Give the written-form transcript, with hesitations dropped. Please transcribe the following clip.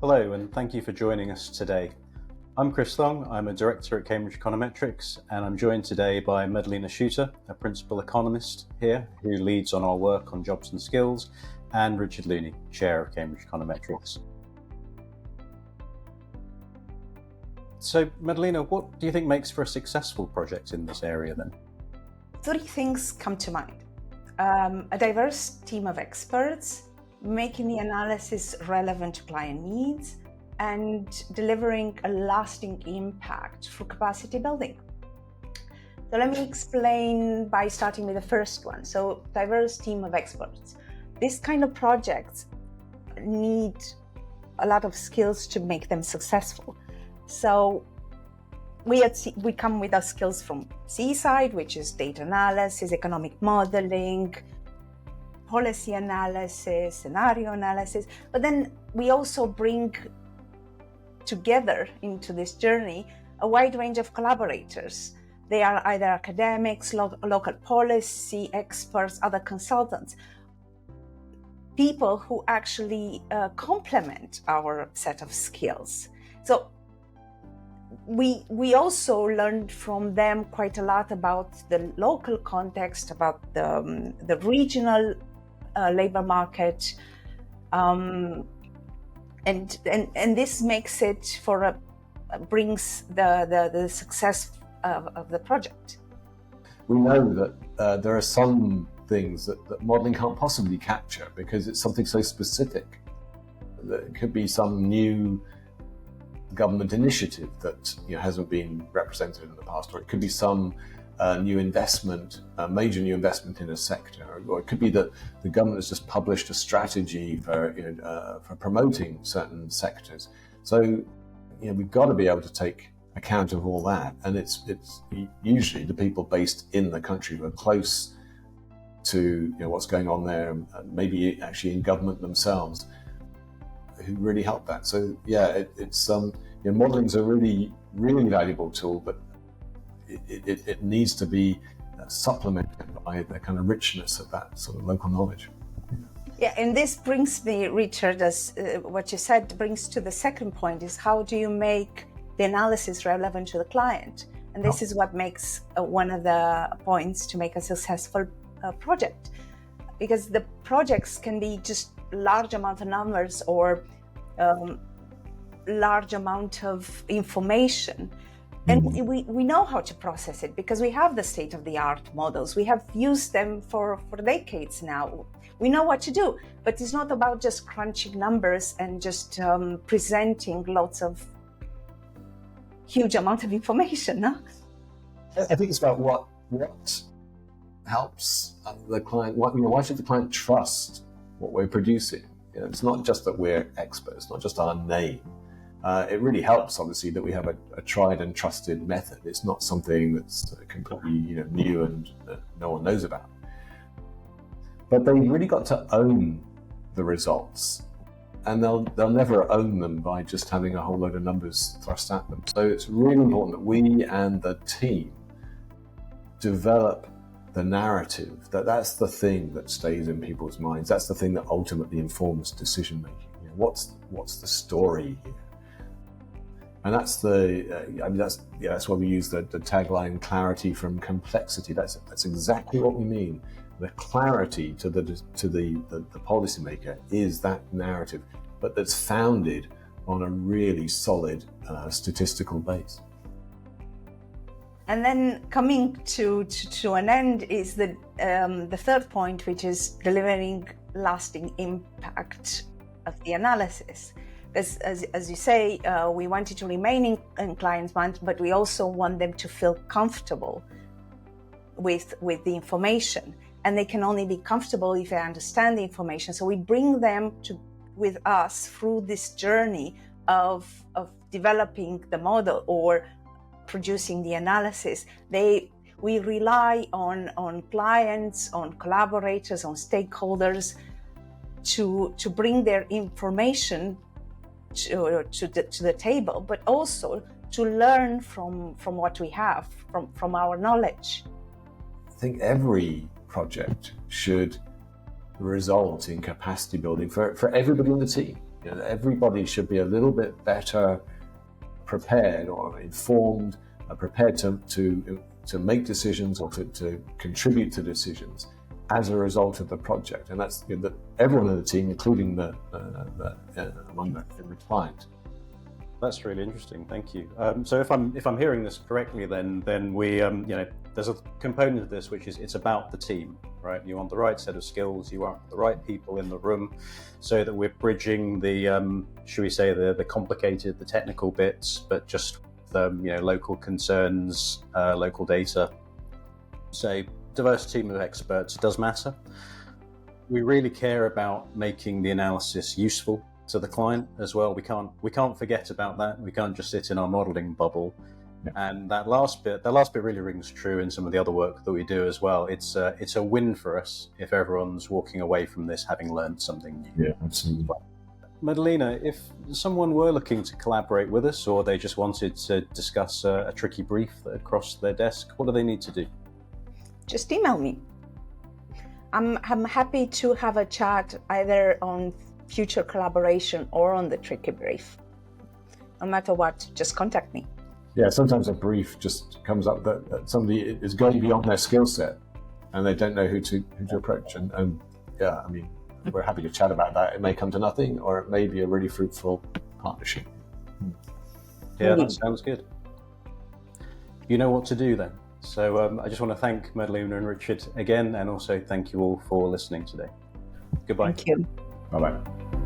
Hello, and thank you for joining us today. I'm Chris Thong, I'm a director at Cambridge Econometrics, and I'm joined today by Madalena Schutter, a principal economist here who leads on our work on jobs and skills, and Richard Looney, chair of Cambridge Econometrics. So, Madalena, what do you think makes for a successful project in this area then? Three things come to mind. A diverse team of experts, making the analysis relevant to client needs, and delivering a lasting impact through capacity building. So let me explain by starting with the first one. So diverse team of experts. This kind of projects need a lot of skills to make them successful. So we come with our skills from C side, which is data analysis, economic modeling, policy analysis, scenario analysis, but then we also bring together into this journey a wide range of collaborators. They are either academics, local policy experts, other consultants, people who actually complement our set of skills. So we also learned from them quite a lot about the local context, about the regional labor market, and this makes it brings the success of the project. We know that there are some things that modelling can't possibly capture because it's something so specific. That it could be some new government initiative that hasn't been represented in the past, or it could be some new investment, major new investment in a sector, or it could be that the government has just published a strategy for promoting certain sectors. So we've got to be able to take account of all that, and it's usually the people based in the country who are close to what's going on there, and maybe actually in government themselves, who really help that. So it's modeling's a really valuable tool, but it needs to be supplemented by the kind of richness of that sort of local knowledge. Yeah, and this brings me, Richard, as what you said brings to the second point, is how do you make the analysis relevant to the client? And this is what makes one of the points to make a successful project, because the projects can be just large amount of numbers or large amount of information. And we know how to process it because we have the state-of-the-art models. We have used them for decades now. We know what to do, but it's not about just crunching numbers and just presenting lots of huge amount of information. No? I think it's about what helps the client. Why should the client trust what we're producing? It's not just that we're experts, not just our name. It really helps, obviously, that we have a tried and trusted method. It's not something that's completely new and no one knows about. But they've really got to own the results, and they'll never own them by just having a whole load of numbers thrust at them. So it's really important that we and the team develop the narrative, that's the thing that stays in people's minds. That's the thing that ultimately informs decision making. What's the story here? And that's that's why we use the tagline "clarity from complexity." That's exactly what we mean. The clarity to the policymaker is that narrative, but that's founded on a really solid statistical base. And then coming to an end is the third point, which is delivering lasting impact of the analysis. As you say, we want it to remain in clients' minds, but we also want them to feel comfortable with the information. And they can only be comfortable if they understand the information. So we bring them with us through this journey of developing the model or producing the analysis. We rely on clients, on collaborators, on stakeholders to bring their information to the table, but also to learn from what we have, from our knowledge. I think every project should result in capacity building for everybody in the team. Everybody should be a little bit better prepared or informed, prepared to make decisions or to contribute to decisions as a result of the project. And that's that everyone in the team, including among the client. That's really interesting. Thank you. So if I'm hearing this correctly, then we there's a component of this which is it's about the team, right? You want the right set of skills, you want the right people in the room, so that we're bridging the should we say the complicated, the technical bits, but just local concerns, local data. So diverse team of experts does matter. We really care about making the analysis useful to the client as well. We can't forget about that. We can't just sit in our modeling bubble. Yeah. And that last bit really rings true in some of the other work that we do as well. It's a win for us if everyone's walking away from this having learned something new. Yeah, absolutely. Madalena, if someone were looking to collaborate with us, or they just wanted to discuss a tricky brief that had crossed their desk, what do they need to do? Just email me. I'm happy to have a chat either on future collaboration or on the tricky brief. No matter what, just contact me. Yeah, sometimes a brief just comes up that somebody is going beyond their skill set and they don't know who to approach. And yeah, I mean, we're happy to chat about that. It may come to nothing, or it may be a really fruitful partnership. Yeah, that sounds good. You know what to do then. So I just want to thank Madalena and Richard again, and also thank you all for listening today. Goodbye. Thank you. Bye-bye.